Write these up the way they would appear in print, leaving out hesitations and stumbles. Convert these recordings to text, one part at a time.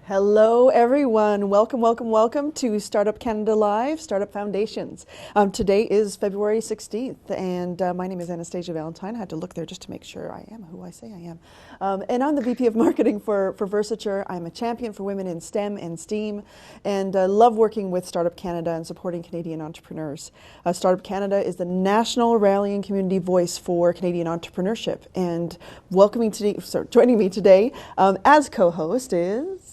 Hello, everyone. Welcome, welcome, welcome to Startup Canada Live, Startup Foundations. Today is February 16th, and my name is Anastasia Valentine. I had to look there just to make sure I am who I say I am. And I'm the VP of Marketing for Versature. I'm a champion for women in STEM and STEAM, and love working with Startup Canada and supporting Canadian entrepreneurs. Startup Canada is the national rallying community voice for Canadian entrepreneurship. And joining me today as co-host is...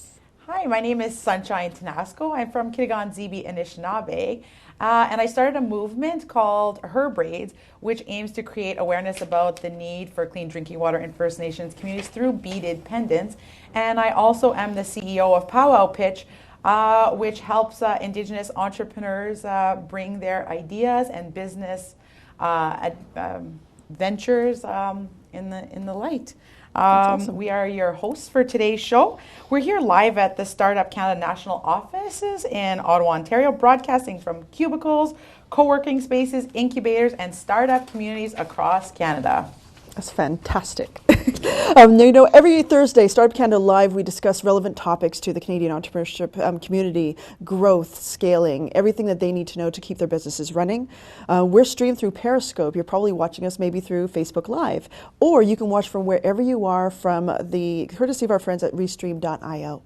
Hi, my name is Sunshine Tenasco. I'm from Kitigan-Zibi, Anishinaabe, and I started a movement called Her Braids, which aims to create awareness about the need for clean drinking water in First Nations communities through beaded pendants. And I also am the CEO of Powwow Pitch, which helps Indigenous entrepreneurs bring their ideas and business ventures in the light. Awesome. We are your hosts for today's show. We're here live at the Startup Canada National Offices in Ottawa, Ontario, broadcasting from cubicles, co-working spaces, incubators, and startup communities across Canada. That's fantastic. Every Thursday, Startup Canada Live, we discuss relevant topics to the Canadian entrepreneurship community, growth, scaling, everything that they need to know to keep their businesses running. We're streamed through Periscope. You're probably watching us maybe through Facebook Live, or you can watch from wherever you are from the courtesy of our friends at restream.io.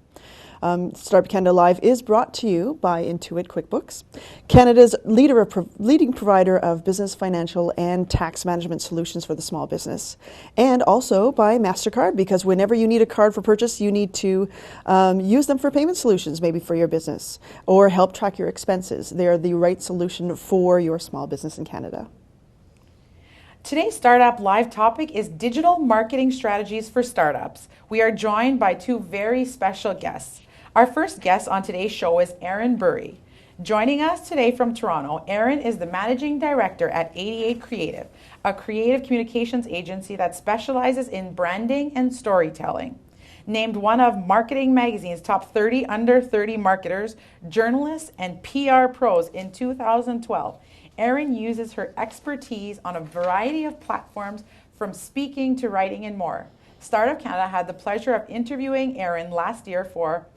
Startup Canada Live is brought to you by Intuit QuickBooks, Canada's leading provider of business, financial, and tax management solutions for the small business, and also by Mastercard, because whenever you need a card for purchase, you need to use them for payment solutions, maybe for your business, or help track your expenses. They're the right solution for your small business in Canada. Today's Startup Live topic is digital marketing strategies for startups. We are joined by two very special guests. Our first guest on today's show is Erin Burry. Joining us today from Toronto, Erin is the managing director at 88 Creative, a creative communications agency that specializes in branding and storytelling. Named one of Marketing Magazine's top 30 under 30 marketers, journalists, and PR pros in 2012, Erin uses her expertise on a variety of platforms, from speaking to writing and more. Startup Canada had the pleasure of interviewing Erin last year for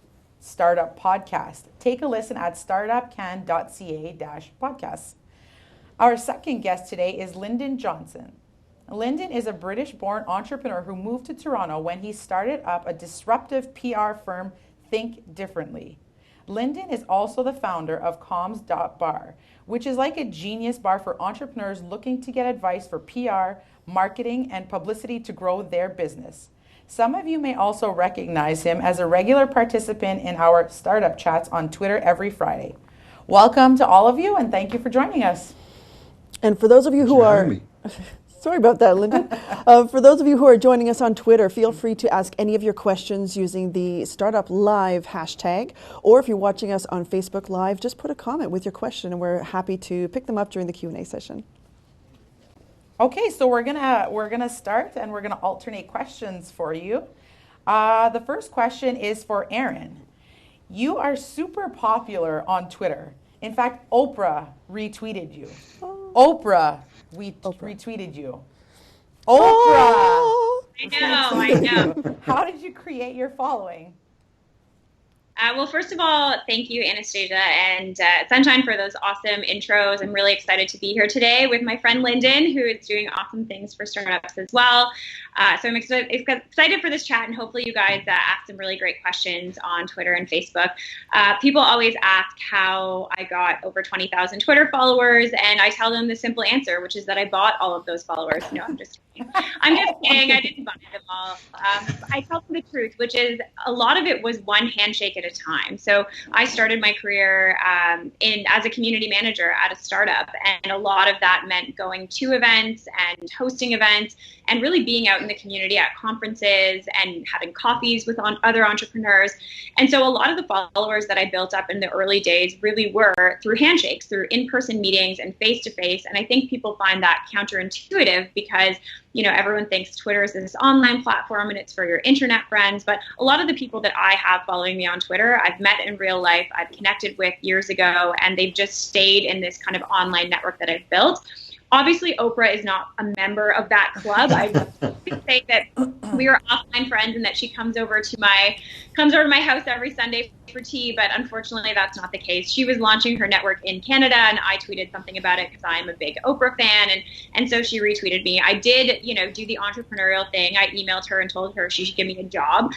Startup Podcast. Take a listen at startupcan.ca/podcasts. Our second guest today is Lyndon Johnson. Lyndon is a British-born entrepreneur who moved to Toronto when he started up a disruptive PR firm, Think Differently. Lyndon is also the founder of Comms.bar, which is like a genius bar for entrepreneurs looking to get advice for PR, marketing, and publicity to grow their business. Some of you may also recognize him as a regular participant in our startup chats on Twitter every Friday. Welcome to all of you, and thank you for joining us. And for those of you who are... Sorry about that, Lyndon. For those of you who are joining us on Twitter, feel free to ask any of your questions using the Startup Live hashtag, or if you're watching us on Facebook Live, just put a comment with your question, and we're happy to pick them up during the Q&A session. Okay, so we're gonna start, and we're gonna alternate questions for you. The first question is for Erin. You are super popular on Twitter. In fact, Oprah retweeted you. Retweeted you. Oprah! I know. How did you create your following? Well, first of all, thank you, Anastasia and Sunshine, for those awesome intros. I'm really excited to be here today with my friend Lyndon, who is doing awesome things for startups as well. So I'm excited for this chat, and hopefully you guys ask some really great questions on Twitter and Facebook. People always ask how I got over 20,000 Twitter followers, and I tell them the simple answer, which is that I bought all of those followers. No, I'm just kidding. I'm just kidding. I didn't buy them all. I tell them the truth, which is a lot of it was one handshake at a time. So I started my career as a community manager at a startup, and a lot of that meant going to events and hosting events and really being out in the community at conferences and having coffees with other entrepreneurs. And so a lot of the followers that I built up in the early days really were through handshakes, through in-person meetings and face-to-face. And I think people find that counterintuitive because, you know, everyone thinks Twitter is this online platform and it's for your internet friends. But a lot of the people that I have following me on Twitter, I've met in real life, I've connected with years ago, and they've just stayed in this kind of online network that I've built. Obviously, Oprah is not a member of that club. I would say that we are offline friends and that she comes over to my house every Sunday for tea, but unfortunately that's not the case. She was launching her network in Canada, and I tweeted something about it because I'm a big Oprah fan, and so she retweeted me. I did, do the entrepreneurial thing. I emailed her and told her she should give me a job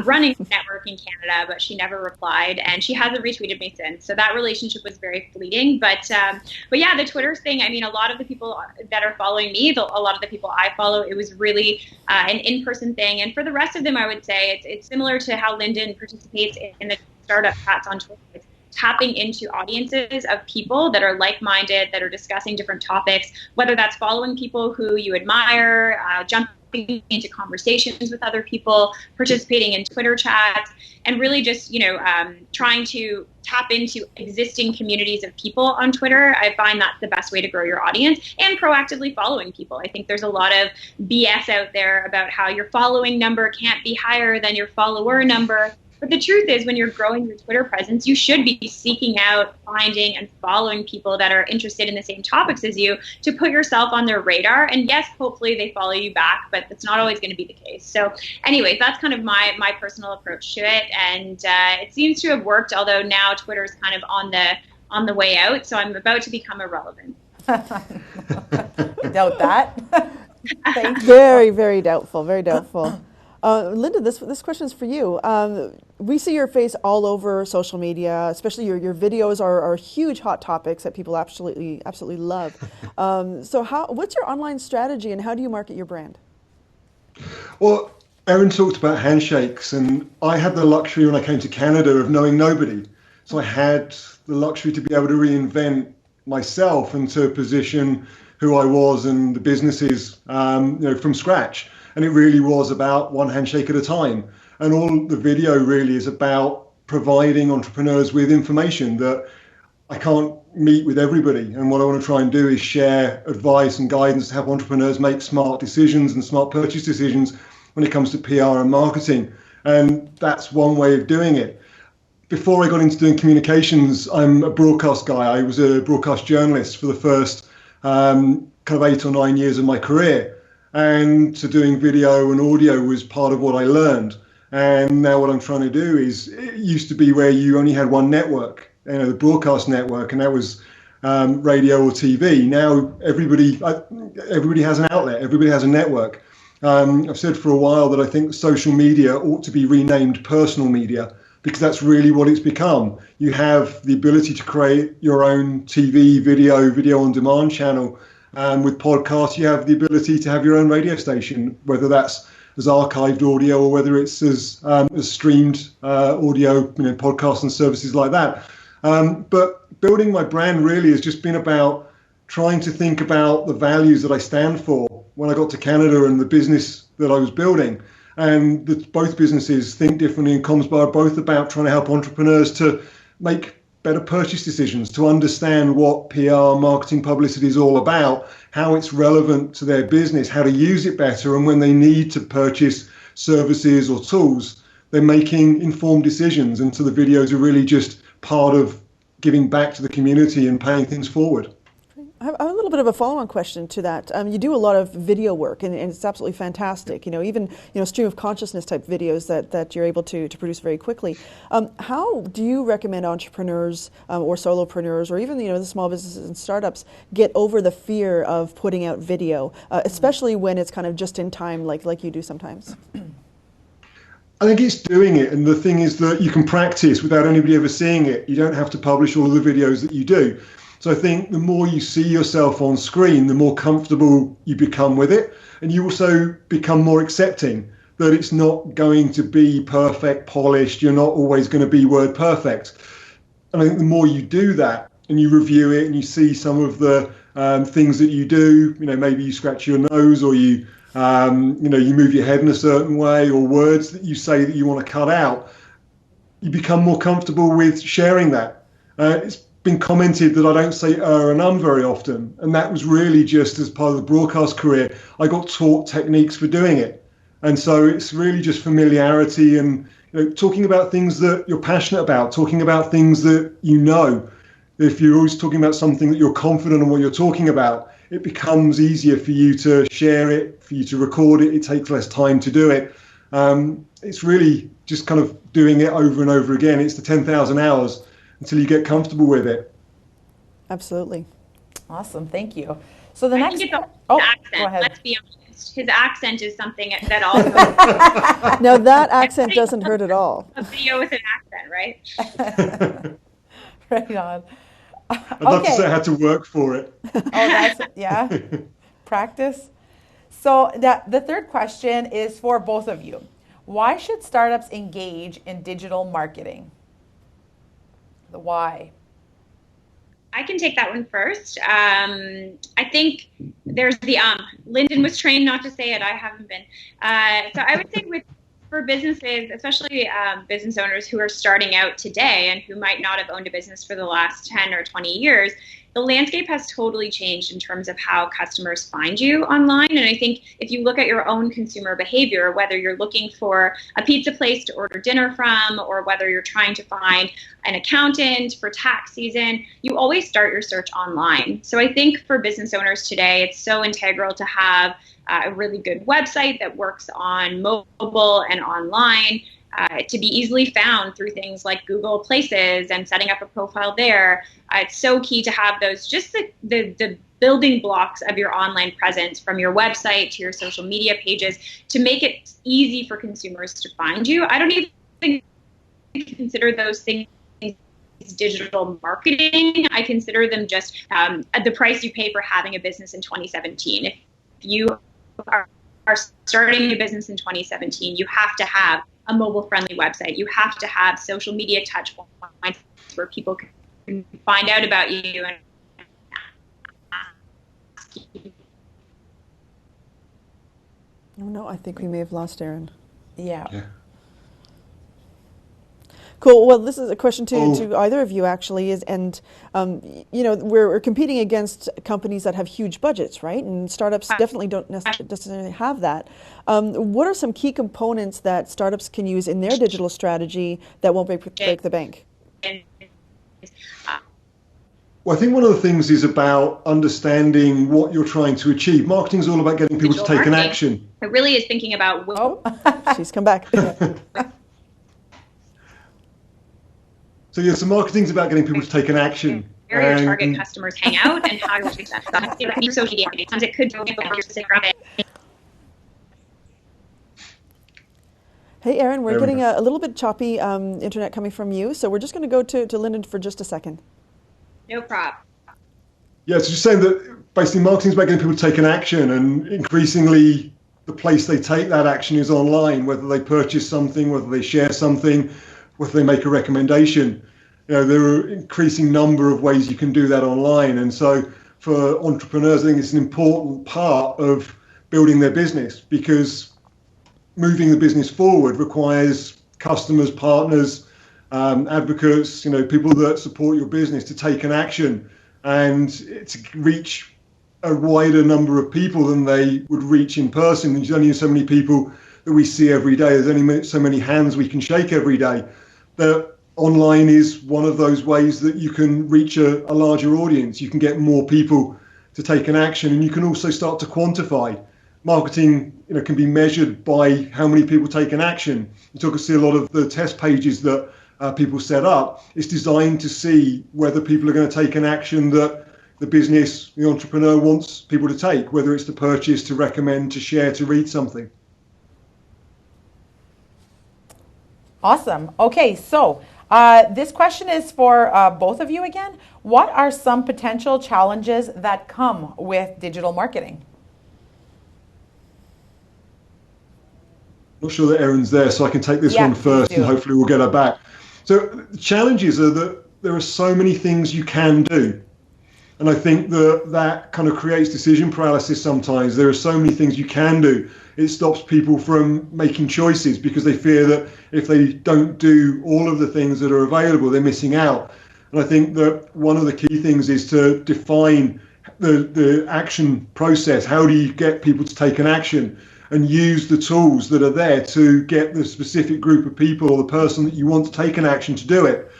running a network in Canada, but she never replied, and she hasn't retweeted me since. So that relationship was very fleeting. But yeah, the Twitter thing. I mean, a lot of the people that are following me, a lot of the people I follow, it was really an in-person thing. And for the rest of them, I would say it's similar to how Lyndon participates in the startup chats on Twitter. It's tapping into audiences of people that are like-minded, that are discussing different topics, whether that's following people who you admire, jumping into conversations with other people, participating in Twitter chats, and really just, trying to tap into existing communities of people on Twitter. I find that's the best way to grow your audience, and proactively following people. I think there's a lot of BS out there about how your following number can't be higher than your follower number. But the truth is, when you're growing your Twitter presence, you should be seeking out, finding, and following people that are interested in the same topics as you to put yourself on their radar. And yes, hopefully they follow you back, but that's not always going to be the case. So anyways, that's kind of my personal approach to it. And it seems to have worked, although now Twitter's kind of on the way out. So I'm about to become irrelevant. Doubt that. Thank you. Very, very doubtful, very doubtful. Linda, this question is for you. We see your face all over social media, especially your videos are huge hot topics that people absolutely love. So what's your online strategy and how do you market your brand? Well, Erin talked about handshakes, and I had the luxury when I came to Canada of knowing nobody. So I had the luxury to be able to reinvent myself and to position who I was and the businesses from scratch. And it really was about one handshake at a time. And all the video really is about providing entrepreneurs with information that I can't meet with everybody. And what I want to try and do is share advice and guidance to help entrepreneurs make smart decisions and smart purchase decisions when it comes to PR and marketing. And that's one way of doing it. Before I got into doing communications, I'm a broadcast guy. I was a broadcast journalist for the first kind of 8 or 9 years of my career. And so doing video and audio was part of what I learned. And now what I'm trying to do is, it used to be where you only had one network, the broadcast network, and that was radio or TV. Now everybody has an outlet, everybody has a network. I've said for a while that I think social media ought to be renamed personal media, because that's really what it's become. You have the ability to create your own TV, video on demand channel. With podcasts, you have the ability to have your own radio station, whether that's as archived audio or whether it's as streamed audio, podcasts and services like that. But building my brand really has just been about trying to think about the values that I stand for when I got to Canada and the business that I was building. And both businesses think differently, and Comms Bar are both about trying to help entrepreneurs to make better purchase decisions, to understand what PR, marketing, publicity is all about, how it's relevant to their business, how to use it better, and when they need to purchase services or tools, they're making informed decisions. And so the videos are really just part of giving back to the community and paying things forward. I have a little bit of a follow-on question to that. You do a lot of video work, and it's absolutely fantastic. Even stream of consciousness type videos that you're able to produce very quickly. How do you recommend entrepreneurs or solopreneurs, or even the small businesses and startups, get over the fear of putting out video, especially when it's kind of just in time, like you do sometimes? I think it's doing it, and the thing is that you can practice without anybody ever seeing it. You don't have to publish all of the videos that you do. So I think the more you see yourself on screen, the more comfortable you become with it. And you also become more accepting that it's not going to be perfect, polished. You're not always going to be word perfect. And I think the more you do that and you review it and you see some of the things that you do, maybe you scratch your nose, or you move your head in a certain way, or words that you say that you want to cut out, you become more comfortable with sharing that. It's been commented that I don't say and very often, and that was really just as part of the broadcast career. I got taught techniques for doing it, and so it's really just familiarity and talking about things that you're passionate about, talking about things that If you're always talking about something that you're confident in what you're talking about, it becomes easier for you to share it, for you to record it. It takes less time to do it. It's really just kind of doing it over and over again. It's the 10,000 hours until you get comfortable with it. Absolutely. Awesome. Thank you. So the I next, think it's oh, accent. go ahead. Let's be honest. His accent is something that all No, that accent doesn't hurt at all. a video with an accent, right? Right on. I'd love to say I had to work for it. Oh, that's, yeah. Practice. So the third question is for both of you. Why should startups engage in digital marketing? The why. I can take that one first. I think there's the Lyndon was trained not to say it. I haven't been. So I would say for businesses, especially business owners who are starting out today and who might not have owned a business for the last 10 or 20 years, the landscape has totally changed in terms of how customers find you online. And I think if you look at your own consumer behavior, whether you're looking for a pizza place to order dinner from, or whether you're trying to find an accountant for tax season, you always start your search online. So I think for business owners today, it's so integral to have a really good website that works on mobile and online, to be easily found through things like Google Places and setting up a profile there. It's so key to have those, just the building blocks of your online presence, from your website to your social media pages, to make it easy for consumers to find you. I don't even consider those things digital marketing. I consider them just the price you pay for having a business in 2017. If you are starting a business in 2017, you have to have a mobile-friendly website. You have to have social media touch points where people can find out about you and ask you. Oh no, I think we may have lost Aaron. Yeah. Cool. Well, this is a question to either of you, actually, we're competing against companies that have huge budgets, right? And startups definitely don't necessarily have that. What are some key components that startups can use in their digital strategy that won't break the bank? Well, I think one of the things is about understanding what you're trying to achieve. Marketing is all about getting people to take an action. It really is thinking about... She's come back. So marketing's about getting people to take an action. Where your target customers hang out and how you reach that. Social media. Sometimes it could be Hey, Aaron, we're getting a little bit choppy internet coming from you, so we're just going to go to Lyndon for just a second. No problem. Yeah, so just saying that basically marketing is about getting people to take an action, and increasingly the place they take that action is online, whether they purchase something, whether they share something, whether they make a recommendation. There are an increasing number of ways you can do that online. And so for entrepreneurs, I think it's an important part of building their business, because moving the business forward requires customers, partners, advocates, people that support your business to take an action and to reach a wider number of people than they would reach in person. There's only so many people that we see every day. There's only so many hands we can shake every day. That online is one of those ways that you can reach a larger audience. You can get more people to take an action, and you can also start to quantify. Marketing, can be measured by how many people take an action. You see a lot of the test pages that people set up. It's designed to see whether people are going to take an action that the business, the entrepreneur wants people to take, whether it's to purchase, to recommend, to share, to read something. Awesome. Okay, so this question is for both of you again. What are some potential challenges that come with digital marketing? Not sure that Erin's there, so I can take this one first, and hopefully we'll get her back. So the challenges are that there are so many things you can do. And I think that kind of creates decision paralysis sometimes. There are so many things you can do. It stops people from making choices because they fear that if they don't do all of the things that are available, they're missing out. And I think that one of the key things is to define the action process. How do you get people to take an action, and use the tools that are there to get the specific group of people or the person that you want to take an action to do it?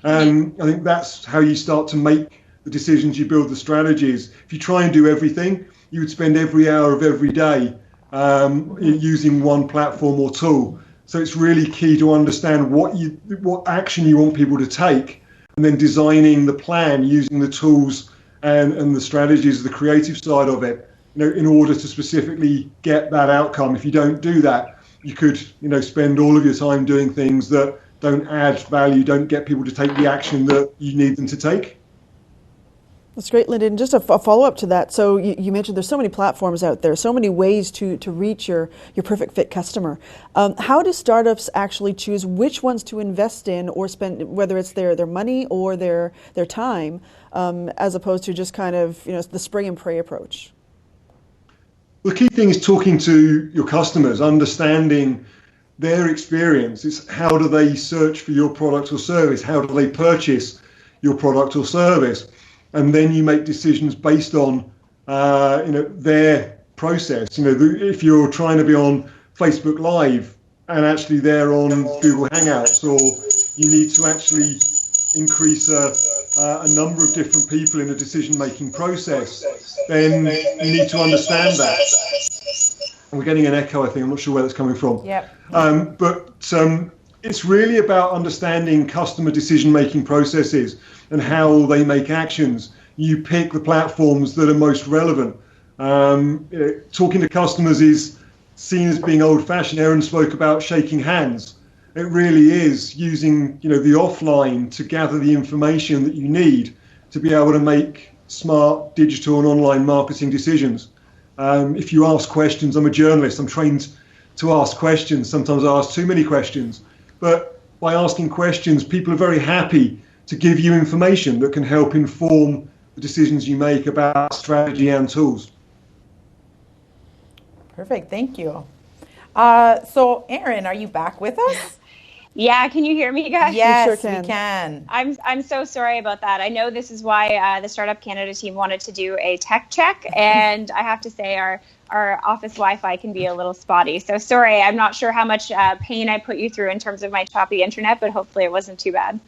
And I think that's how you start to make the decisions, you build the strategies. If you try and do everything, you would spend every hour of every day using one platform or tool. So it's really key to understand what action you want people to take, and then designing the plan using the tools and the strategies, the creative side of it, in order to specifically get that outcome. If you don't do that, you could, spend all of your time doing things that don't add value, don't get people to take the action that you need them to take. That's great, Lyndon. Just a follow-up to that. So you mentioned there's so many platforms out there, so many ways to reach your perfect fit customer. How do startups actually choose which ones to invest in or spend, whether it's their money or their time, as opposed to just kind of the spray and pray approach? The key thing is talking to your customers, understanding their experience. It's how do they search for your product or service? How do they purchase your product or service? And then you make decisions based on their process. If you're trying to be on Facebook Live and actually they're on Google Hangouts, or you need to actually increase a number of different people in a decision-making process, then you need to understand that. We're getting an echo, I think. I'm not sure where that's coming from. Yep. But it's really about understanding customer decision-making processes and how they make actions. You pick the platforms that are most relevant. Talking to customers is seen as being old-fashioned. Aaron spoke about shaking hands. It really is using the offline to gather the information that you need to be able to make smart digital and online marketing decisions. If you ask questions, I'm a journalist, I'm trained to ask questions. Sometimes I ask too many questions. But by asking questions, people are very happy to give you information that can help inform the decisions you make about strategy and tools. Perfect, thank you. So Erin, are you back with us? Yeah, can you hear me, guys? Yes, sure we can. I'm so sorry about that. I know this is why the Startup Canada team wanted to do a tech check, and I have to say our office Wi-Fi can be a little spotty. So sorry, I'm not sure how much pain I put you through in terms of my choppy internet, but hopefully it wasn't too bad.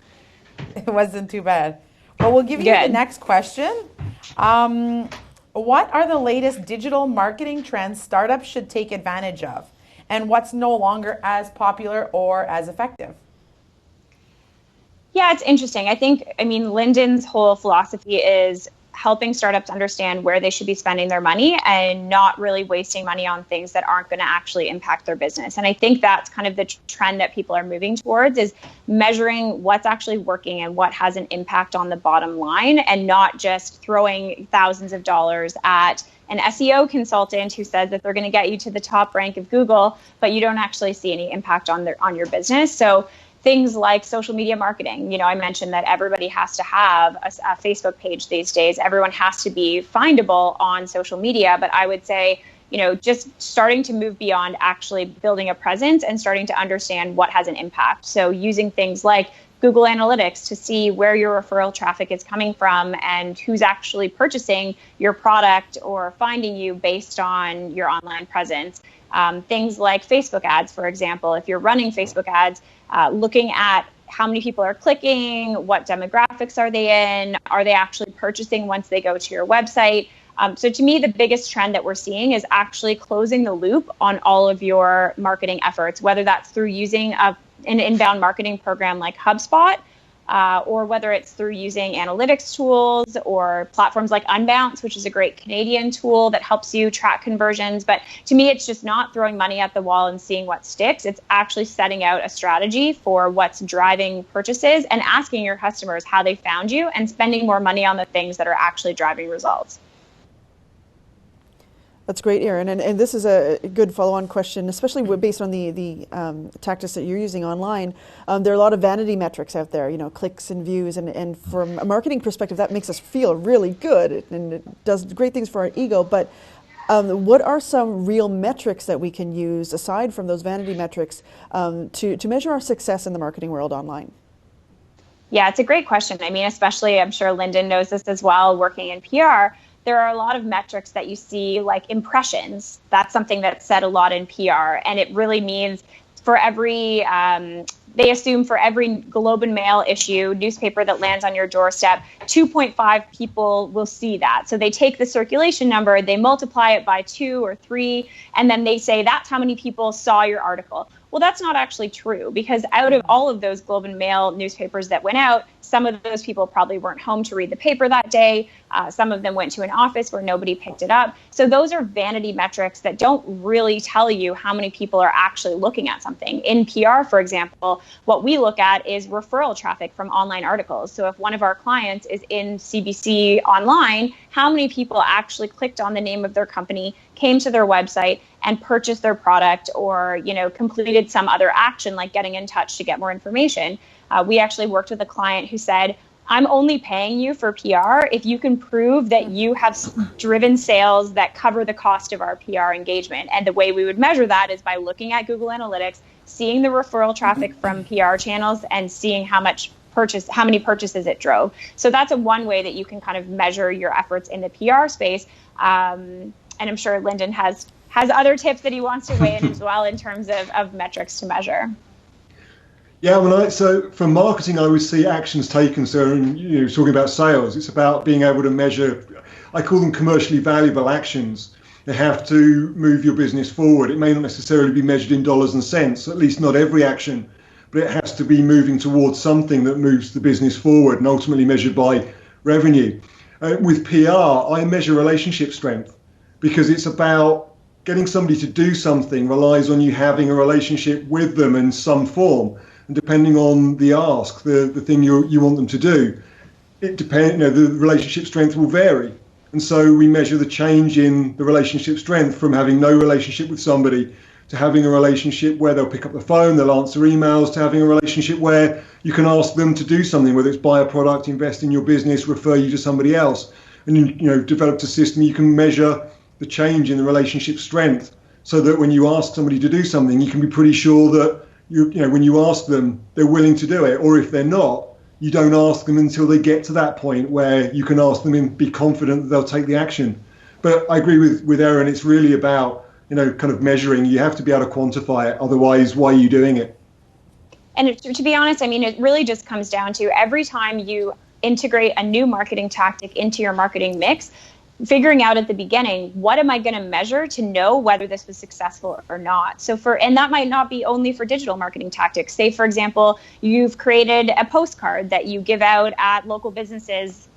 It wasn't too bad. Well, we'll give you the next question. What are the latest digital marketing trends startups should take advantage of? And what's no longer as popular or as effective? Yeah, it's interesting. I mean, Lyndon's whole philosophy is helping startups understand where they should be spending their money and not really wasting money on things that aren't going to actually impact their business. And I think that's kind of the trend that people are moving towards, is measuring what's actually working and what has an impact on the bottom line, and not just throwing thousands of dollars at an SEO consultant who says that they're going to get you to the top rank of Google, but you don't actually see any impact on your business. So things like social media marketing. I mentioned that everybody has to have a Facebook page these days. Everyone has to be findable on social media. But I would say, just starting to move beyond actually building a presence and starting to understand what has an impact. So using things like Google Analytics to see where your referral traffic is coming from and who's actually purchasing your product or finding you based on your online presence. Things like Facebook ads, for example. If you're running Facebook ads, looking at how many people are clicking, what demographics are they in, are they actually purchasing once they go to your website? So to me, the biggest trend that we're seeing is actually closing the loop on all of your marketing efforts, whether that's through using an inbound marketing program like HubSpot, or whether it's through using analytics tools or platforms like Unbounce, which is a great Canadian tool that helps you track conversions. But to me, it's just not throwing money at the wall and seeing what sticks. It's actually setting out a strategy for what's driving purchases and asking your customers how they found you and spending more money on the things that are actually driving results. That's great, Erin. And this is a good follow-on question, especially based on the tactics that you're using online. There are a lot of vanity metrics out there, clicks and views. And from a marketing perspective, that makes us feel really good and it does great things for our ego. But what are some real metrics that we can use, aside from those vanity metrics, to measure our success in the marketing world online? Yeah, it's a great question. I mean, especially, I'm sure Lyndon knows this as well, working in PR. There are a lot of metrics that you see, like impressions. That's something that's said a lot in PR. And it really means for every they assume for every Globe and Mail issue, newspaper that lands on your doorstep, 2.5 people will see that. So they take the circulation number, they multiply it by 2 or 3, and then they say that's how many people saw your article. Well, that's not actually true, because out of all of those Globe and Mail newspapers that went out, some of those people probably weren't home to read the paper that day. Some of them went to an office where nobody picked it up. So those are vanity metrics that don't really tell you how many people are actually looking at something. In PR, for example, what we look at is referral traffic from online articles. So if one of our clients is in CBC Online, how many people actually clicked on the name of their company, came to their website, and purchased their product, or completed some other action like getting in touch to get more information. We actually worked with a client who said, I'm only paying you for PR if you can prove that you have driven sales that cover the cost of our PR engagement. And the way we would measure that is by looking at Google Analytics, seeing the referral traffic from PR channels, and seeing how many purchases it drove. So that's one way that you can kind of measure your efforts in the PR space. And I'm sure Lyndon has other tips that he wants to weigh in as well in terms of metrics to measure. Yeah, so for marketing, I would see actions taken. So, talking about sales, it's about being able to measure, I call them commercially valuable actions. They have to move your business forward. It may not necessarily be measured in dollars and cents, at least not every action, but it has to be moving towards something that moves the business forward and ultimately measured by revenue. With PR, I measure relationship strength, because it's about getting somebody to do something relies on you having a relationship with them in some form. And depending on the ask, the thing you want them to do, the relationship strength will vary. And so we measure the change in the relationship strength from having no relationship with somebody to having a relationship where they'll pick up the phone, they'll answer emails, to having a relationship where you can ask them to do something, whether it's buy a product, invest in your business, refer you to somebody else. And developed a system you can measure the change in the relationship strength, so that when you ask somebody to do something, you can be pretty sure that when you ask them, they're willing to do it. Or if they're not, you don't ask them until they get to that point where you can ask them and be confident that they'll take the action. But I agree with Erin, it's really about, kind of measuring. You have to be able to quantify it. Otherwise, why are you doing it? And to be honest, it really just comes down to every time you integrate a new marketing tactic into your marketing mix, figuring out at the beginning, what am I going to measure to know whether this was successful or not? And that might not be only for digital marketing tactics. Say, for example, you've created a postcard that you give out at local businesses,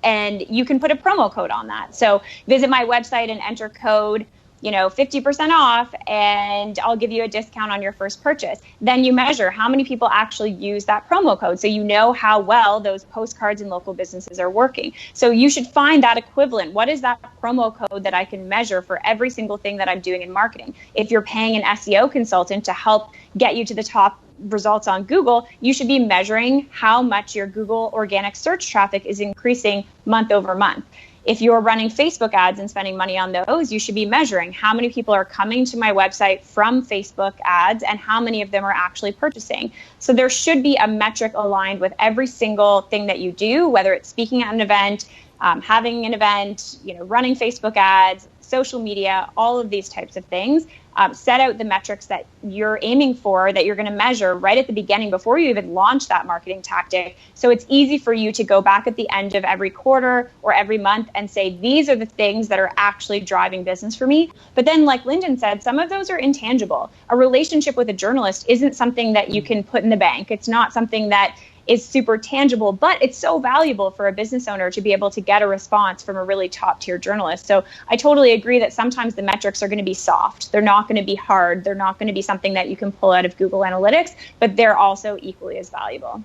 and you can put a promo code on that. So visit my website and enter code 50% off, and I'll give you a discount on your first purchase. Then you measure how many people actually use that promo code, so you know how well those postcards in local businesses are working. So you should find that equivalent. What is that promo code that I can measure for every single thing that I'm doing in marketing? If you're paying an SEO consultant to help get you to the top results on Google, you should be measuring how much your Google organic search traffic is increasing month over month. If you're running Facebook ads and spending money on those, you should be measuring how many people are coming to my website from Facebook ads and how many of them are actually purchasing. So there should be a metric aligned with every single thing that you do, whether it's speaking at an event, having an event, running Facebook ads, social media, all of these types of things. Set out the metrics that you're aiming for, that you're going to measure right at the beginning before you even launch that marketing tactic. So it's easy for you to go back at the end of every quarter or every month and say, these are the things that are actually driving business for me. But then, like Lyndon said, some of those are intangible. A relationship with a journalist isn't something that you can put in the bank. It's not something that is super tangible, but it's so valuable for a business owner to be able to get a response from a really top tier journalist. So I totally agree that sometimes the metrics are going to be soft. They're not going to be hard. They're not going to be something that you can pull out of Google Analytics, but they're also equally as valuable.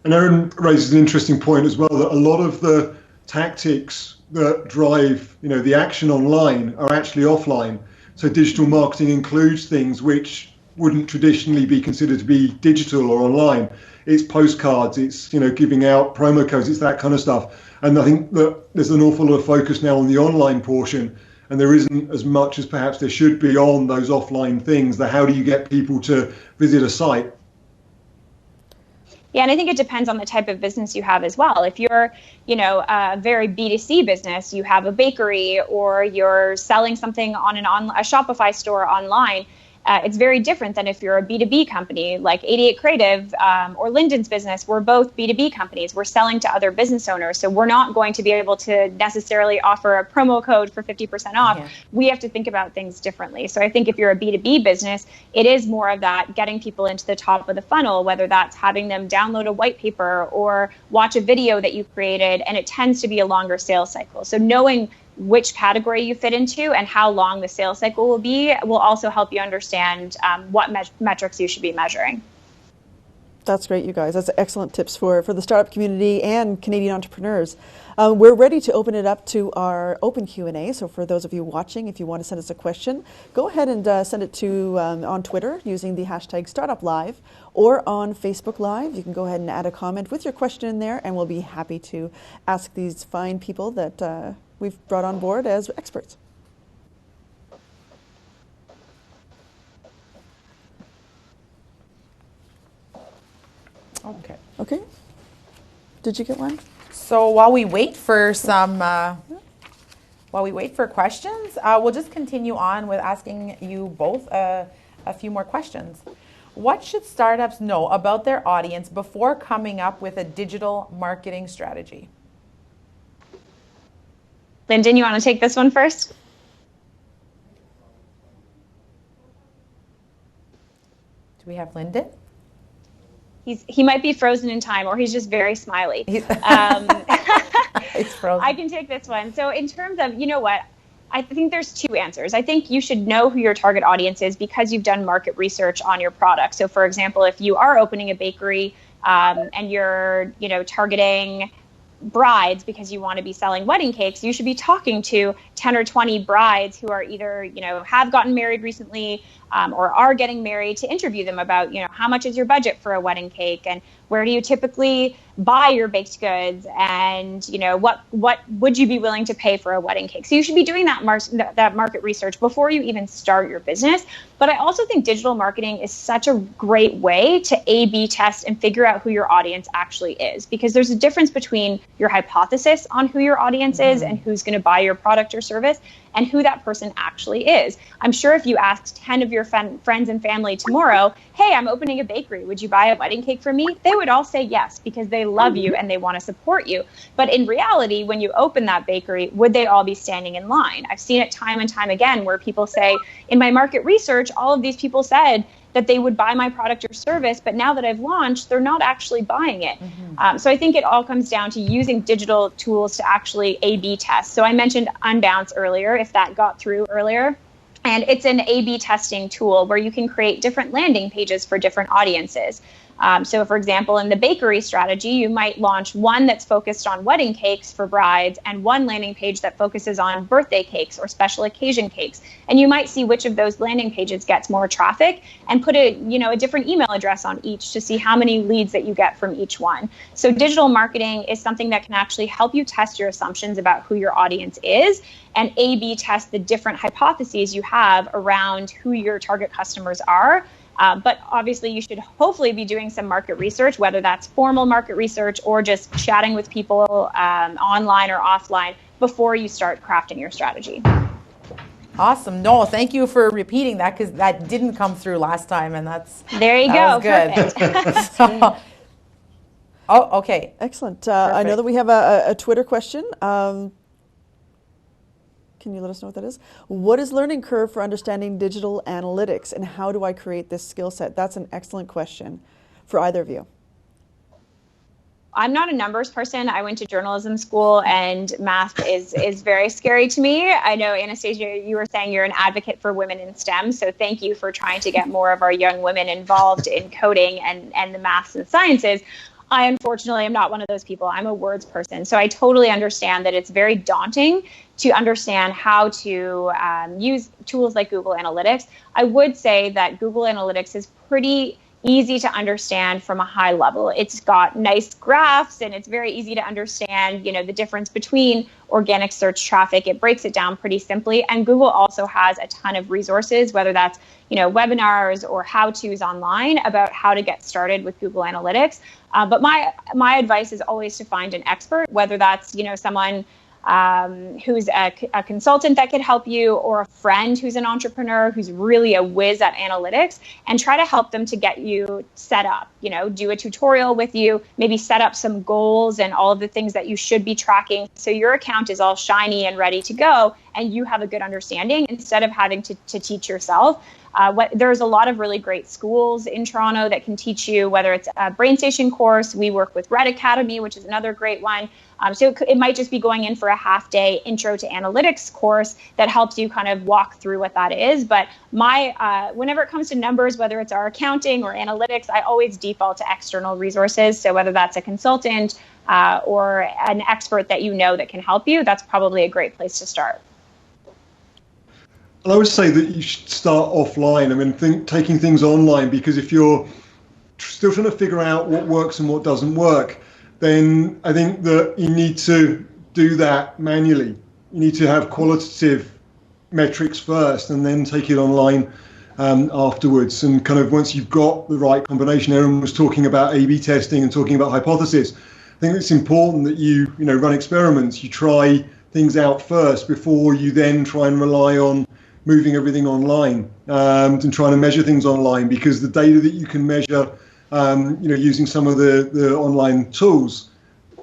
And Erin raises an interesting point as well, that a lot of the tactics that drive, the action online are actually offline. So digital marketing includes things which wouldn't traditionally be considered to be digital or online. It's postcards, it's giving out promo codes, it's that kind of stuff. And I think that there's an awful lot of focus now on the online portion, and there isn't as much as perhaps there should be on those offline things. That how do you get people to visit a site? Yeah, and I think it depends on the type of business you have as well. If you're, a very B2C business, you have a bakery, or you're selling something on a Shopify store online, It's very different than if you're a B2B company like 88 Creative or Lyndon's business. We're both B2B companies. We're selling to other business owners. So we're not going to be able to necessarily offer a promo code for 50% off. Yeah. We have to think about things differently. So I think if you're a B2B business, it is more of that getting people into the top of the funnel, whether that's having them download a white paper or watch a video that you created, and it tends to be a longer sales cycle. So knowing which category you fit into and how long the sales cycle will be will also help you understand what metrics you should be measuring. That's great, you guys. That's excellent tips for the startup community and Canadian entrepreneurs. We're ready to open it up to our open Q&A. So for those of you watching, if you want to send us a question, go ahead and send it to on Twitter using the hashtag StartupLive, or on Facebook Live. You can go ahead and add a comment with your question in there, and we'll be happy to ask these fine people that we've brought on board as experts. Okay. Did you get one? So while we wait for questions, we'll just continue on with asking you both a few more questions. What should startups know about their audience before coming up with a digital marketing strategy? Lyndon, you want to take this one first? Do we have Lyndon? He might be frozen in time, or he's just very smiley. He's frozen. I can take this one. So in terms of, you know what, I think there's two answers. I think you should know who your target audience is because you've done market research on your product. So for example, if you are opening a bakery and you're, targeting brides because you want to be selling wedding cakes, you should be talking to 10 or 20 brides who are either, have gotten married recently or are getting married, to interview them about, how much is your budget for a wedding cake, and where do you typically buy your baked goods, and what would you be willing to pay for a wedding cake. So you should be doing that market research before you even start your business. But I also think digital marketing is such a great way to A/B test and figure out who your audience actually is, because there's a difference between your hypothesis on who your audience is and who's going to buy your product or service, and who that person actually is. I'm sure if you asked 10 of your friends and family tomorrow, hey, I'm opening a bakery, would you buy a wedding cake from me? They would all say yes, because they love you and they want to support you. But in reality, when you open that bakery, would they all be standing in line? I've seen it time and time again where people say, in my market research, all of these people said that they would buy my product or service, but now that I've launched, they're not actually buying it. So I think it all comes down to using digital tools to actually A/B test. So I mentioned Unbounce earlier, if that got through earlier. And it's an A/B testing tool where you can create different landing pages for different audiences. So for example, in the bakery strategy, you might launch one that's focused on wedding cakes for brides and one landing page that focuses on birthday cakes or special occasion cakes. And you might see which of those landing pages gets more traffic and put a different email address on each to see how many leads that you get from each one. So digital marketing is something that can actually help you test your assumptions about who your audience is and A/B test the different hypotheses you have around who your target customers are. But obviously, you should hopefully be doing some market research, whether that's formal market research or just chatting with people online or offline before you start crafting your strategy. Awesome. No, thank you for repeating that, because that didn't come through last time, and there you go. Good. Perfect. Okay. Excellent. I know that we have a Twitter question. Can you let us know what that is? What is learning curve for understanding digital analytics, and how do I create this skill set? That's an excellent question for either of you. I'm not a numbers person. I went to journalism school, and math is very scary to me. I know, Anastasia, you were saying you're an advocate for women in STEM, so thank you for trying to get more of our young women involved in coding and the maths and sciences. I unfortunately am not one of those people. I'm a words person. So I totally understand that it's very daunting to understand how to use tools like Google Analytics. I would say that Google Analytics is pretty easy to understand from a high level. It's got nice graphs, and it's very easy to understand, the difference between organic search traffic. It breaks it down pretty simply. And Google also has a ton of resources, whether that's, webinars or how-tos online about how to get started with Google Analytics. But my advice is always to find an expert, whether that's, someone who's a consultant that could help you, or a friend who's an entrepreneur who's really a whiz at analytics, and try to help them to get you set up, do a tutorial with you, maybe set up some goals and all of the things that you should be tracking so your account is all shiny and ready to go and you have a good understanding instead of having to teach yourself. There's a lot of really great schools in Toronto that can teach you, whether it's a BrainStation course. We work with Red Academy, which is another great one. So it might just be going in for a half-day intro to analytics course that helps you kind of walk through what that is. But whenever it comes to numbers, whether it's our accounting or analytics, I always default to external resources. So whether that's a consultant or an expert that that can help you, that's probably a great place to start. I would say that you should start offline. Taking things online, because if you're still trying to figure out what works and what doesn't work, then I think that you need to do that manually. You need to have qualitative metrics first and then take it online afterwards. And kind of once you've got the right combination, Erin was talking about A/B testing and talking about hypothesis. I think it's important that you run experiments. You try things out first before you then try and rely on moving everything online and trying to measure things online, because the data that you can measure, using some of the online tools,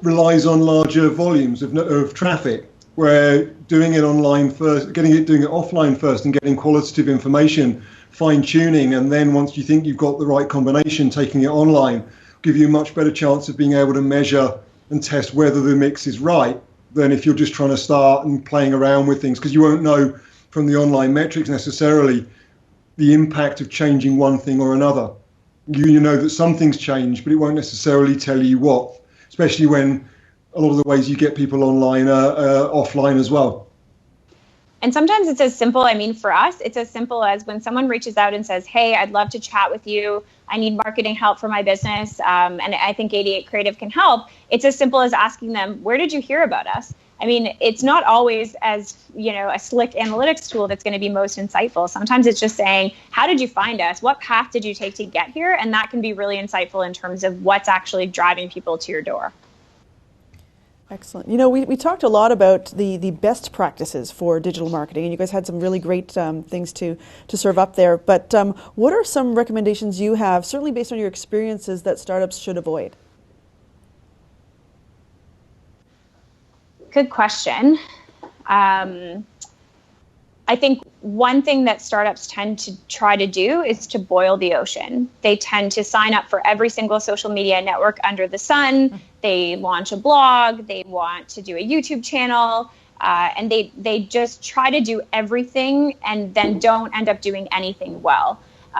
relies on larger volumes of traffic. Where doing it online first, doing it offline first, and getting qualitative information, fine tuning, and then once you think you've got the right combination, taking it online, give you a much better chance of being able to measure and test whether the mix is right than if you're just trying to start and playing around with things, because you won't know from the online metrics necessarily the impact of changing one thing or another. You know that some things change, but it won't necessarily tell you what, especially when a lot of the ways you get people online are offline as well. And sometimes it's as simple, for us, it's as simple as when someone reaches out and says, hey, I'd love to chat with you. I need marketing help for my business. And I think 88 Creative can help. It's as simple as asking them, where did you hear about us? It's not always as, a slick analytics tool that's going to be most insightful. Sometimes it's just saying, how did you find us? What path did you take to get here? And that can be really insightful in terms of what's actually driving people to your door. Excellent. We talked a lot about the best practices for digital marketing, and you guys had some really great things to serve up there. But what are some recommendations you have, certainly based on your experiences, that startups should avoid? Good question. I think one thing that startups tend to try to do is to boil the ocean. They tend to sign up for every single social media network under the sun. They launch a blog. They want to do a YouTube channel. And they just try to do everything and then don't end up doing anything well.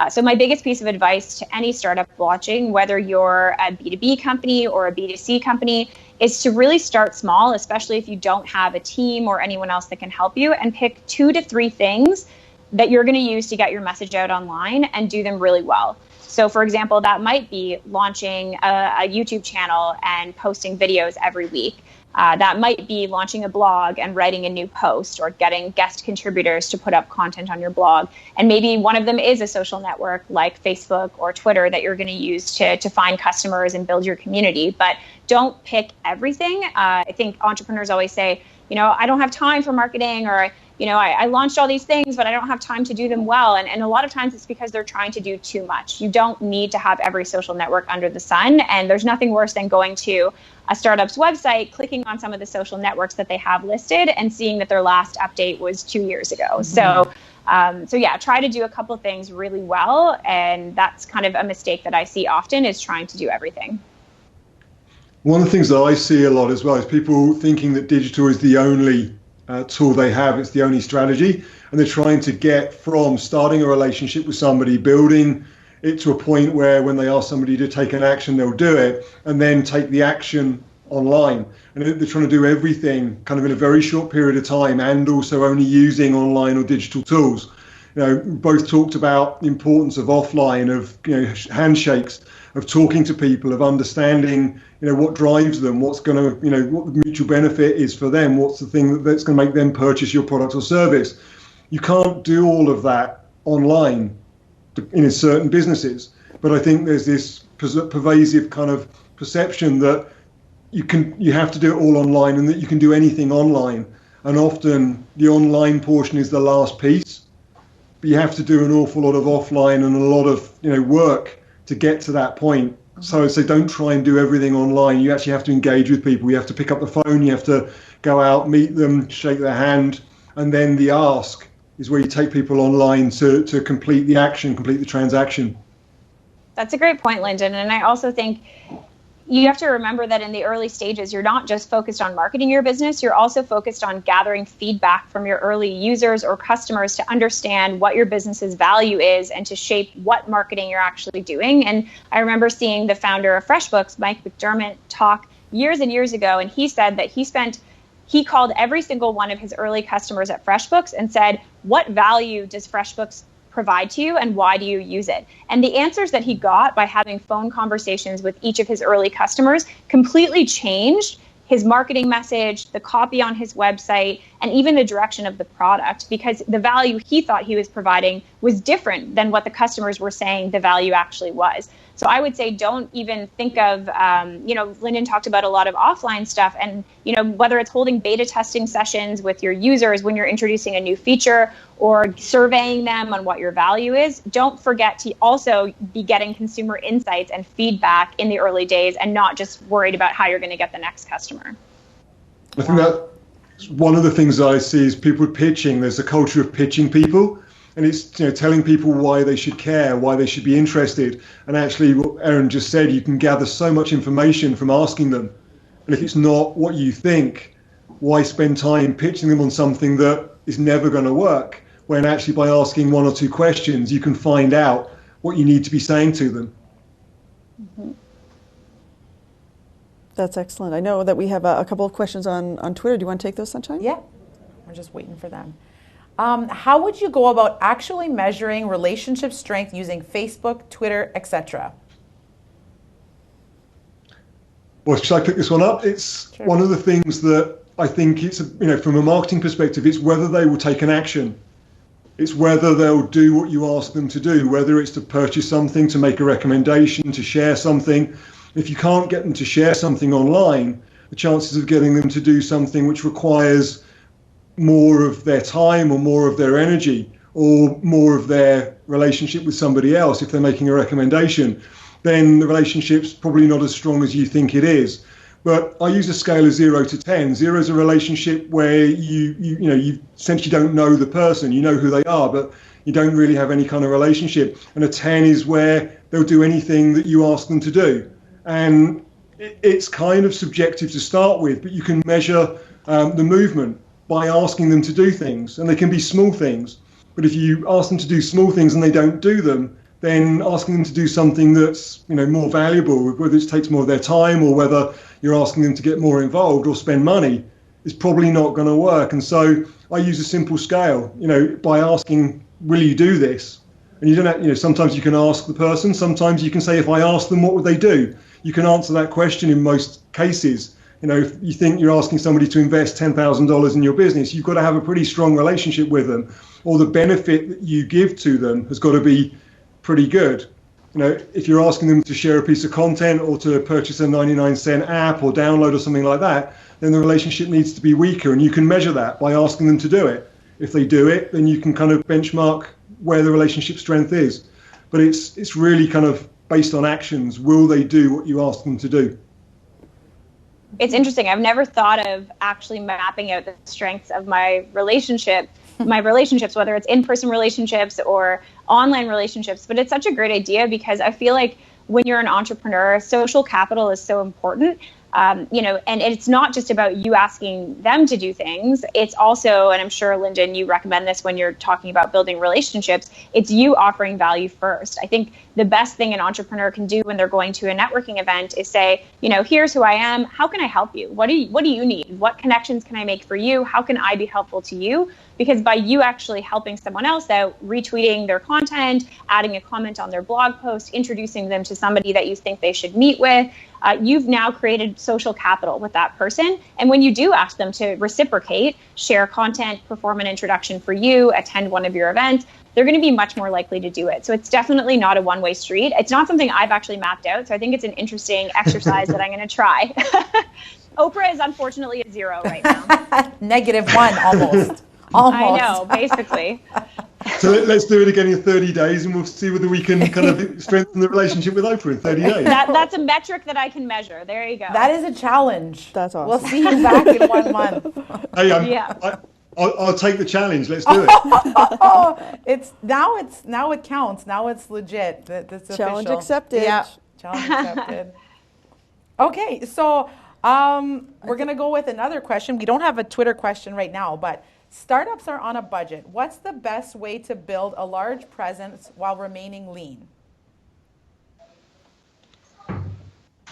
So my biggest piece of advice to any startup watching, whether you're a B2B company or a B2C company, is to really start small, especially if you don't have a team or anyone else that can help you, and pick 2 to 3 things that you're going to use to get your message out online and do them really well. So for example, that might be launching a YouTube channel and posting videos every week. That might be launching a blog and writing a new post, or getting guest contributors to put up content on your blog. And maybe one of them is a social network like Facebook or Twitter that you're going to use to find customers and build your community. But don't pick everything. I think entrepreneurs always say, I don't have time for marketing, or I launched all these things, but I don't have time to do them well. And a lot of times it's because they're trying to do too much. You don't need to have every social network under the sun. And there's nothing worse than going to a startup's website, clicking on some of the social networks that they have listed, and seeing that their last update was 2 years ago. Mm-hmm. So yeah, try to do a couple things really well. And that's kind of a mistake that I see often, is trying to do everything. One of the things that I see a lot as well is people thinking that digital is the only tool they have, it's the only strategy, and they're trying to get from starting a relationship with somebody, building it to a point where when they ask somebody to take an action, they'll do it, and then take the action online. And they're trying to do everything kind of in a very short period of time, and also only using online or digital tools. Both talked about the importance of offline, of handshakes, of talking to people, of understanding what drives them, what's going to what the mutual benefit is for them, what's the thing that's going to make them purchase your product or service. You can't do all of that online in certain businesses, but I think there's this pervasive kind of perception that you have to do it all online, and that you can do anything online. And often the online portion is the last piece, but you have to do an awful lot of offline and a lot of work to get to that point. So don't try and do everything online. You actually have to engage with people. You have to pick up the phone. You have to go out, meet them, shake their hand, and then the ask is where you take people online to complete the action, complete the transaction. That's a great point, Lyndon. And I also think you have to remember that in the early stages, you're not just focused on marketing your business, you're also focused on gathering feedback from your early users or customers to understand what your business's value is and to shape what marketing you're actually doing. And I remember seeing the founder of FreshBooks, Mike McDermott, talk years and years ago, and he said that he called every single one of his early customers at FreshBooks and said, what value does FreshBooks provide to you and why do you use it? And the answers that he got by having phone conversations with each of his early customers completely changed his marketing message, the copy on his website, and even the direction of the product, because the value he thought he was providing was different than what the customers were saying the value actually was. So I would say don't even think of, Lyndon talked about a lot of offline stuff, and, whether it's holding beta testing sessions with your users when you're introducing a new feature or surveying them on what your value is, don't forget to also be getting consumer insights and feedback in the early days and not just worried about how you're going to get the next customer. I think that one of the things I see is people pitching. There's a culture of pitching people. And it's telling people why they should care, why they should be interested. And actually, what Erin just said, you can gather so much information from asking them. And if it's not what you think, why spend time pitching them on something that is never going to work? When actually by asking one or two questions, you can find out what you need to be saying to them. Mm-hmm. That's excellent. I know that we have a couple of questions on Twitter. Do you want to take those, Sunshine? Yeah, we're just waiting for them. How would you go about actually measuring relationship strength using Facebook, Twitter, etc.? Well, should I pick this one up? It's Sure. One of the things that I think it's, from a marketing perspective, it's whether they will take an action. It's whether they'll do what you ask them to do, whether it's to purchase something, to make a recommendation, to share something. If you can't get them to share something online, the chances of getting them to do something which requires more of their time or more of their energy or more of their relationship with somebody else, if they're making a recommendation, then the relationship's probably not as strong as you think it is. But I use a scale of 0 to 10. 0 is a relationship where you essentially don't know the person, you know who they are, but you don't really have any kind of relationship. And a 10 is where they'll do anything that you ask them to do. And it's kind of subjective to start with, but you can measure the movement by asking them to do things, and they can be small things. But if you ask them to do small things and they don't do them, then asking them to do something that's more valuable, whether it takes more of their time or whether you're asking them to get more involved or spend money, is probably not going to work. And so I use a simple scale, by asking, will you do this? And you don't have, sometimes you can ask the person, sometimes you can say, if I ask them, what would they do? You can answer that question in most cases. If you think you're asking somebody to invest $10,000 in your business, you've got to have a pretty strong relationship with them, or the benefit that you give to them has got to be pretty good. If you're asking them to share a piece of content or to purchase a 99-cent app or download or something like that, then the relationship needs to be weaker, and you can measure that by asking them to do it. If they do it, then you can kind of benchmark where the relationship strength is. But it's really kind of based on actions. Will they do what you ask them to do? It's interesting. I've never thought of actually mapping out the strengths of my relationships, whether it's in-person relationships or online relationships. But it's such a great idea because I feel like when you're an entrepreneur, social capital is so important. And it's not just about you asking them to do things. It's also, and I'm sure, Lyndon, you recommend this when you're talking about building relationships, it's you offering value first. I think the best thing an entrepreneur can do when they're going to a networking event is say, here's who I am. How can I help you? What do you need? What connections can I make for you? How can I be helpful to you? Because by you actually helping someone else out, retweeting their content, adding a comment on their blog post, introducing them to somebody that you think they should meet with, you've now created social capital with that person. And when you do ask them to reciprocate, share content, perform an introduction for you, attend one of your events, they're going to be much more likely to do it. So it's definitely not a one-way street. It's not something I've actually mapped out. So I think it's an interesting exercise that I'm going to try. Oprah is unfortunately at 0 right now. -1 almost. Almost. I know, basically. So let's do it again in 30 days and we'll see whether we can kind of strengthen the relationship with Oprah in 30 days. That's a metric that I can measure. There you go. That is a challenge. That's awesome. We'll see you back in 1 month. Hey, I'll take the challenge. Let's do it. Oh, now it counts. Now it's legit. That's Challenge official. accepted. Yeah, challenge accepted. Okay, so we're gonna go with another question. We don't have a Twitter question right now, but startups are on a budget. What's the best way to build a large presence while remaining lean?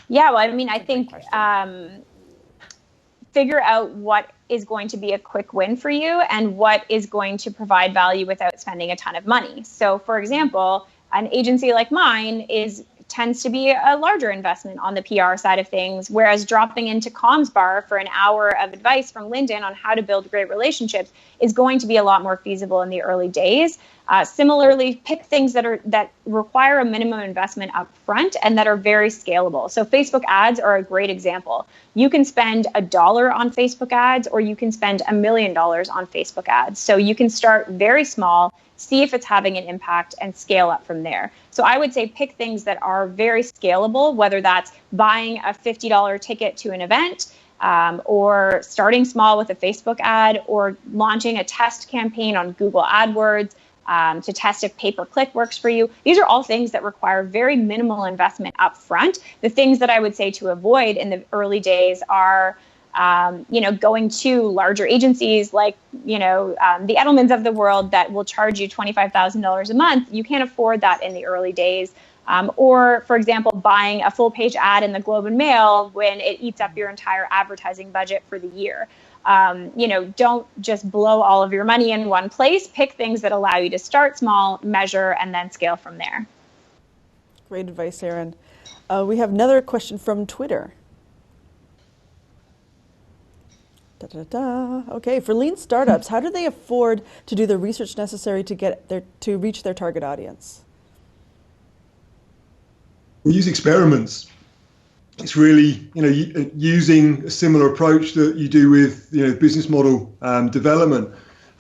Yeah, well, I mean, I think figure out what is going to be a quick win for you and what is going to provide value without spending a ton of money. So, for example, an agency like mine tends to be a larger investment on the PR side of things, whereas dropping into Comms Bar for an hour of advice from Lyndon on how to build great relationships is going to be a lot more feasible in the early days. Similarly, pick things that require a minimum investment up front and that are very scalable. So Facebook ads are a great example. You can spend $1 on Facebook ads, or you can spend $1 million on Facebook ads. So you can start very small, see if it's having an impact, and scale up from there. So I would say pick things that are very scalable, whether that's buying a $50 ticket to an event, or starting small with a Facebook ad, or launching a test campaign on Google AdWords to test if pay-per-click works for you. These are all things that require very minimal investment up front. The things that I would say to avoid in the early days are going to larger agencies like, the Edelmans of the world that will charge you $25,000 a month. You can't afford that in the early days. Or, for example, buying a full page ad in the Globe and Mail when it eats up your entire advertising budget for the year. Don't just blow all of your money in one place. Pick things that allow you to start small, measure, and then scale from there. Great advice, Erin. We have another question from Twitter. Okay, for lean startups, how do they afford to do the research necessary to reach their target audience? We use experiments. It's really, using a similar approach that you do with, business model development.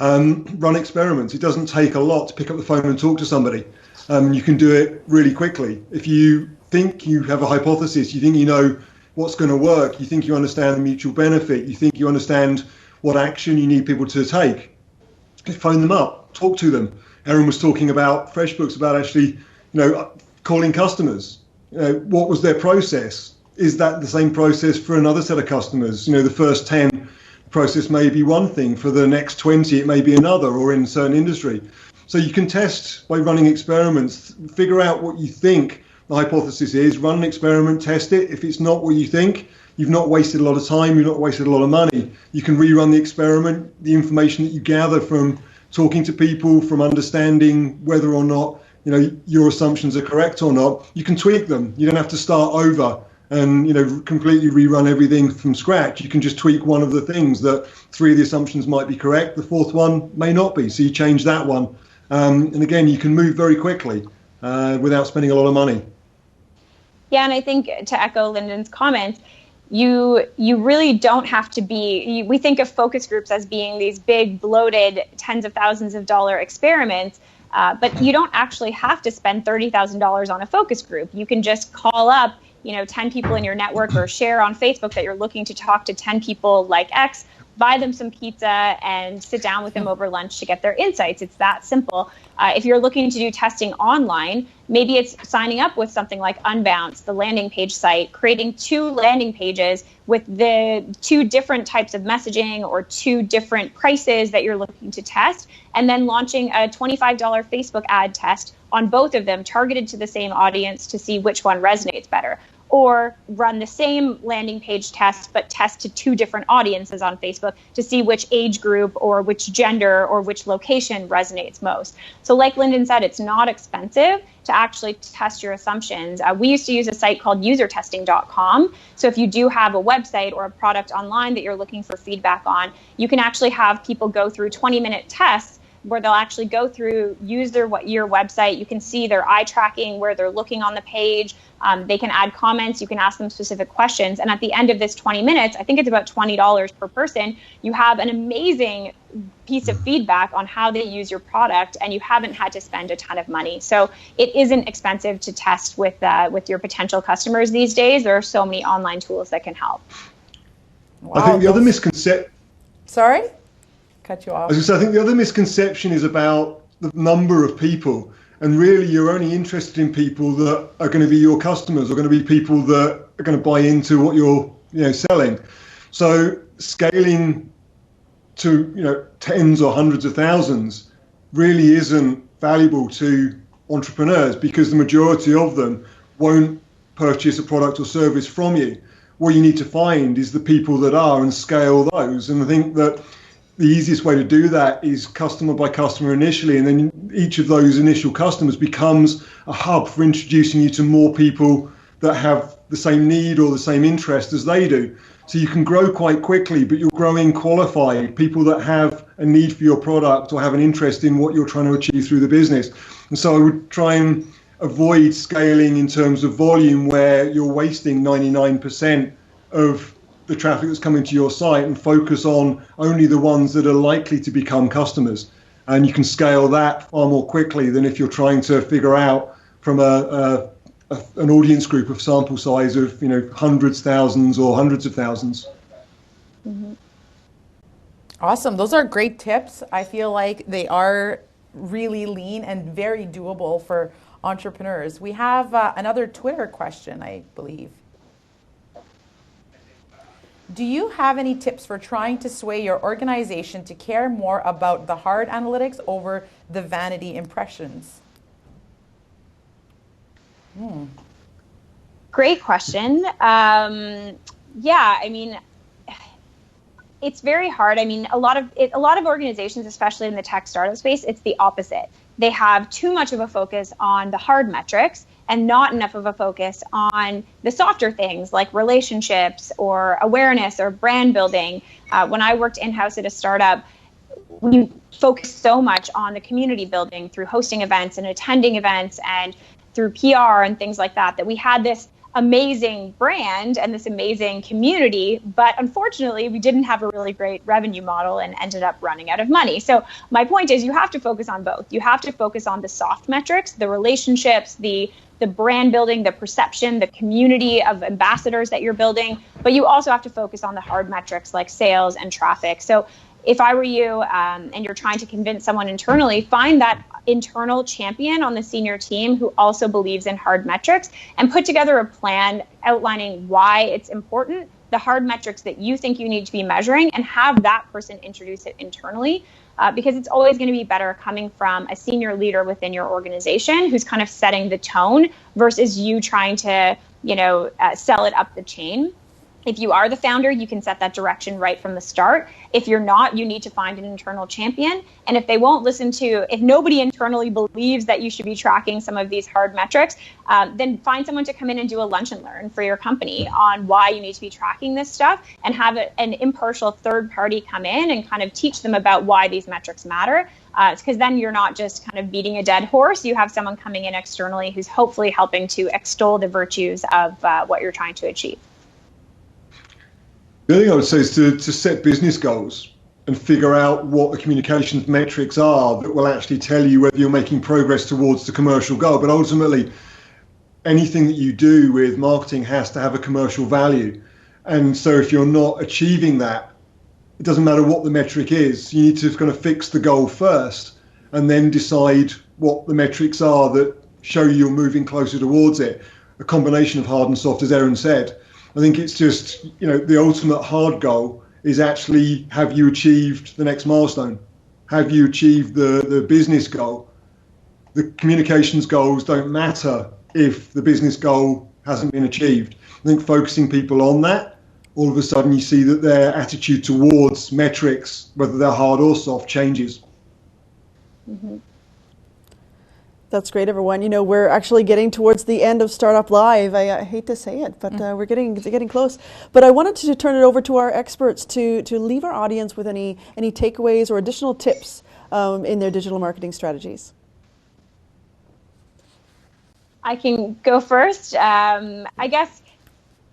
Run experiments. It doesn't take a lot to pick up the phone and talk to somebody. You can do it really quickly. If you think you have a hypothesis, you think you know what's going to work, you think you understand the mutual benefit, you think you understand what action you need people to take, phone them up, talk to them. Erin was talking about FreshBooks, about actually, calling customers. What was their process? Is that the same process for another set of customers? The first 10 process may be one thing, for the next 20 it may be another, or in a certain industry. So you can test by running experiments, figure out what you think the hypothesis is, run an experiment, test it. If it's not what you think, you've not wasted a lot of time, you've not wasted a lot of money. You can rerun the experiment, the information that you gather from talking to people, from understanding whether or not your assumptions are correct or not. You can tweak them. You don't have to start over and completely rerun everything from scratch. You can just tweak one of the things. That 3 of the assumptions might be correct, the 4th one may not be, so you change that one. And again, you can move very quickly without spending a lot of money. Yeah, and I think to echo Lyndon's comments, you really don't have to be, we think of focus groups as being these big, bloated, tens of thousands of dollar experiments, but you don't actually have to spend $30,000 on a focus group. You can just call up 10 people in your network, or share on Facebook that you're looking to talk to 10 people like X, buy them some pizza and sit down with them over lunch to get their insights. It's that simple. If you're looking to do testing online, maybe it's signing up with something like Unbounce, the landing page site, creating 2 landing pages with the 2 different types of messaging or 2 different prices that you're looking to test, and then launching a $25 Facebook ad test on both of them, targeted to the same audience to see which one resonates better. Or run the same landing page test, but test to 2 different audiences on Facebook to see which age group or which gender or which location resonates most. So like Lyndon said, it's not expensive to actually test your assumptions. We used to use a site called usertesting.com. So if you do have a website or a product online that you're looking for feedback on, you can actually have people go through 20-minute tests where they'll actually go through, use your website. You can see their eye tracking, where they're looking on the page. They can add comments. You can ask them specific questions. And at the end of this 20 minutes, I think it's about $20 per person, you have an amazing piece of feedback on how they use your product, and you haven't had to spend a ton of money. So it isn't expensive to test with your potential customers these days. There are so many online tools that can help. Wow, I think the other misconception... Sorry? Cut you off. I think the other misconception is about the number of people. And really, you're only interested in people that are going to be your customers, or going to be people that are going to buy into what you're selling. So scaling to tens or hundreds of thousands really isn't valuable to entrepreneurs, because the majority of them won't purchase a product or service from you. What you need to find is the people that are, and scale those. And I think that the easiest way to do that is customer by customer initially, and then each of those initial customers becomes a hub for introducing you to more people that have the same need or the same interest as they do. So you can grow quite quickly, but you're growing qualified people that have a need for your product or have an interest in what you're trying to achieve through the business. And so I would try and avoid scaling in terms of volume, where you're wasting 99% of the traffic that's coming to your site, and focus on only the ones that are likely to become customers. And you can scale that far more quickly than if you're trying to figure out from an audience group of sample size of hundreds, thousands, or hundreds of thousands. Mm-hmm. Awesome. Those are great tips. I feel like they are really lean and very doable for entrepreneurs. We have another Twitter question, I believe. Do you have any tips for trying to sway your organization to care more about the hard analytics over the vanity impressions? Great question. Yeah, I mean, it's very hard. I mean, a lot of organizations, especially in the tech startup space, it's the opposite. They have too much of a focus on the hard metrics and not enough of a focus on the softer things like relationships or awareness or brand building. When I worked in-house at a startup, we focused so much on the community building through hosting events and attending events and through PR and things like that, that we had this amazing brand and this amazing community, but unfortunately we didn't have a really great revenue model and ended up running out of money. So my point is, you have to focus on both. You have to focus on the soft metrics, the relationships, the brand building, the perception, the community of ambassadors that you're building, but you also have to focus on the hard metrics like sales and traffic. So if I were you and you're trying to convince someone internally, find that internal champion on the senior team who also believes in hard metrics, and put together a plan outlining why it's important, the hard metrics that you think you need to be measuring, and have that person introduce it internally. Because it's always going to be better coming from a senior leader within your organization who's kind of setting the tone versus you trying to, sell it up the chain. If you are the founder, you can set that direction right from the start. If you're not, you need to find an internal champion. And if they won't listen to, if nobody internally believes that you should be tracking some of these hard metrics, then find someone to come in and do a lunch and learn for your company on why you need to be tracking this stuff, and have an impartial third party come in and kind of teach them about why these metrics matter. Because then you're not just kind of beating a dead horse. You have someone coming in externally who's hopefully helping to extol the virtues of what you're trying to achieve. The other thing I would say is to set business goals and figure out what the communications metrics are that will actually tell you whether you're making progress towards the commercial goal. But ultimately, anything that you do with marketing has to have a commercial value. And so if you're not achieving that, it doesn't matter what the metric is. You need to kind of fix the goal first and then decide what the metrics are that show you're moving closer towards it. A combination of hard and soft, as Erin said. I think it's just, the ultimate hard goal is actually, have you achieved the next milestone? Have you achieved the business goal? The communications goals don't matter if the business goal hasn't been achieved. I think focusing people on that, all of a sudden you see that their attitude towards metrics, whether they're hard or soft, changes. Mm-hmm. That's great, everyone. We're actually getting towards the end of Startup Live. I hate to say it, but we're getting close. But I wanted to turn it over to our experts to leave our audience with any takeaways or additional tips in their digital marketing strategies? I can go first. I guess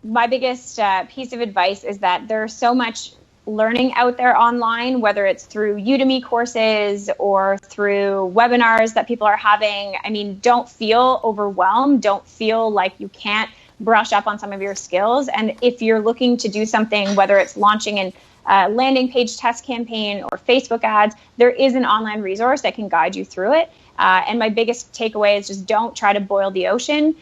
my biggest piece of advice is that there's so much learning out there online, whether it's through Udemy courses or through webinars that people are having. I mean, don't feel overwhelmed. Don't feel like you can't brush up on some of your skills. And if you're looking to do something, whether it's launching a landing page test campaign or Facebook ads, there is an online resource that can guide you through it. And my biggest takeaway is just don't try to boil the ocean.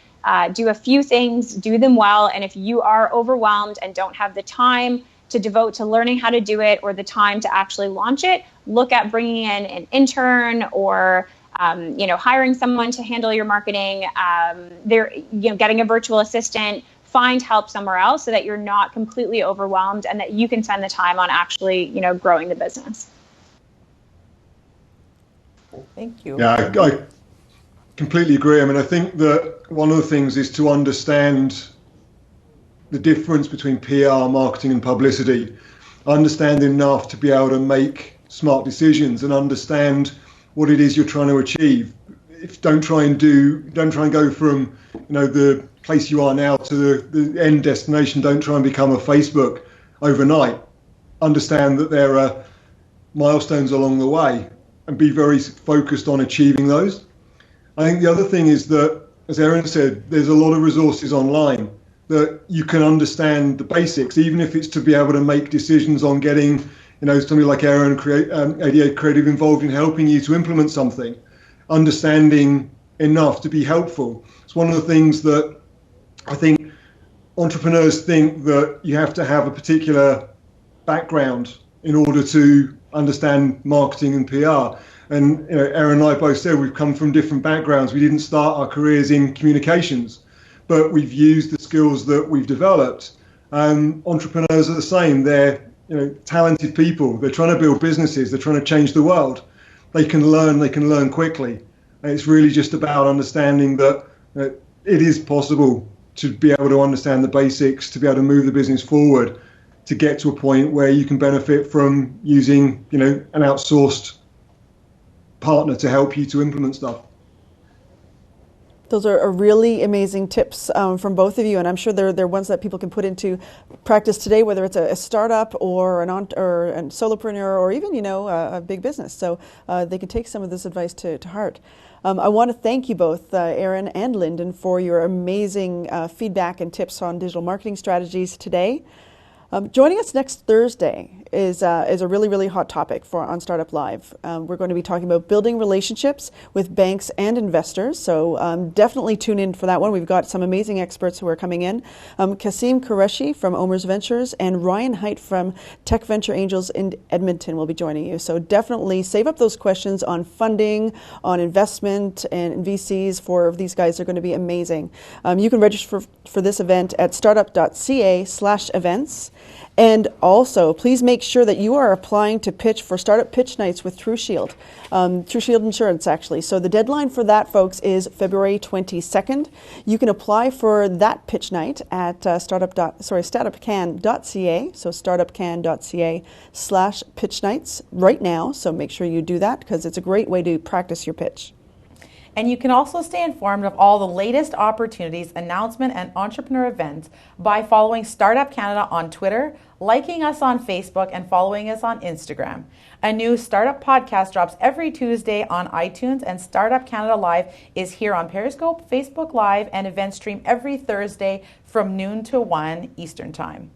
Do a few things, do them well. And if you are overwhelmed and don't have the time to devote to learning how to do it or the time to actually launch it, look at bringing in an intern or hiring someone to handle your marketing. Getting a virtual assistant. Find help somewhere else so that you're not completely overwhelmed and that you can spend the time on actually, growing the business. Thank you. Yeah, I completely agree. I mean, I think that one of the things is to understand the difference between PR, marketing, and publicity. Understand enough to be able to make smart decisions and understand what it is you're trying to achieve. Don't try and go from the place you are now to the end destination. Don't try and become a Facebook overnight. Understand that there are milestones along the way and be very focused on achieving those. I think the other thing is that, as Erin said, there's a lot of resources online that you can understand the basics, even if it's to be able to make decisions on getting, somebody like Erin, ADA Creative involved in helping you to implement something, understanding enough to be helpful. It's one of the things that I think entrepreneurs think that you have to have a particular background in order to understand marketing and PR. And Erin and I both said we've come from different backgrounds. We didn't start our careers in communications, but we've used the skills that we've developed. Entrepreneurs are the same. They're talented people. They're trying to build businesses. They're trying to change the world. They can learn quickly. And it's really just about understanding that it is possible to be able to understand the basics, to be able to move the business forward, to get to a point where you can benefit from using an outsourced partner to help you to implement stuff. Those are really amazing tips from both of you, and I'm sure they're ones that people can put into practice today, whether it's a startup or a solopreneur or even a big business. So they can take some of this advice to heart. I want to thank you both, Erin and Lyndon, for your amazing feedback and tips on digital marketing strategies today. Joining us next Thursday is a really, really hot topic on Startup Live. We're going to be talking about building relationships with banks and investors, so definitely tune in for that one. We've got some amazing experts who are coming in. Kasim Qureshi from Omers Ventures and Ryan Height from Tech Venture Angels in Edmonton will be joining you. So definitely save up those questions on funding, on investment, and VCs for these guys. They're going to be amazing. You can register for this event at startup.ca/events. And also, please make sure that you are applying to pitch for Startup Pitch Nights with TrueShield, TrueShield Insurance, actually. So the deadline for that, folks, is February 22nd. You can apply for that pitch night at startupcan.ca, so startupcan.ca/pitch nights right now. So make sure you do that because it's a great way to practice your pitch. And you can also stay informed of all the latest opportunities, announcement, and entrepreneur events by following Startup Canada on Twitter, liking us on Facebook, and following us on Instagram. A new Startup podcast drops every Tuesday on iTunes, and Startup Canada Live is here on Periscope, Facebook Live, and event stream every Thursday from noon to 1 Eastern Time.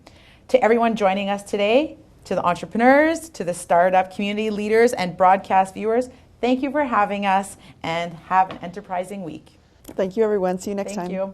To everyone joining us today, to the entrepreneurs, to the startup community leaders and broadcast viewers, thank you for having us and have an enterprising week. Thank you, everyone. See you next time. Thank you.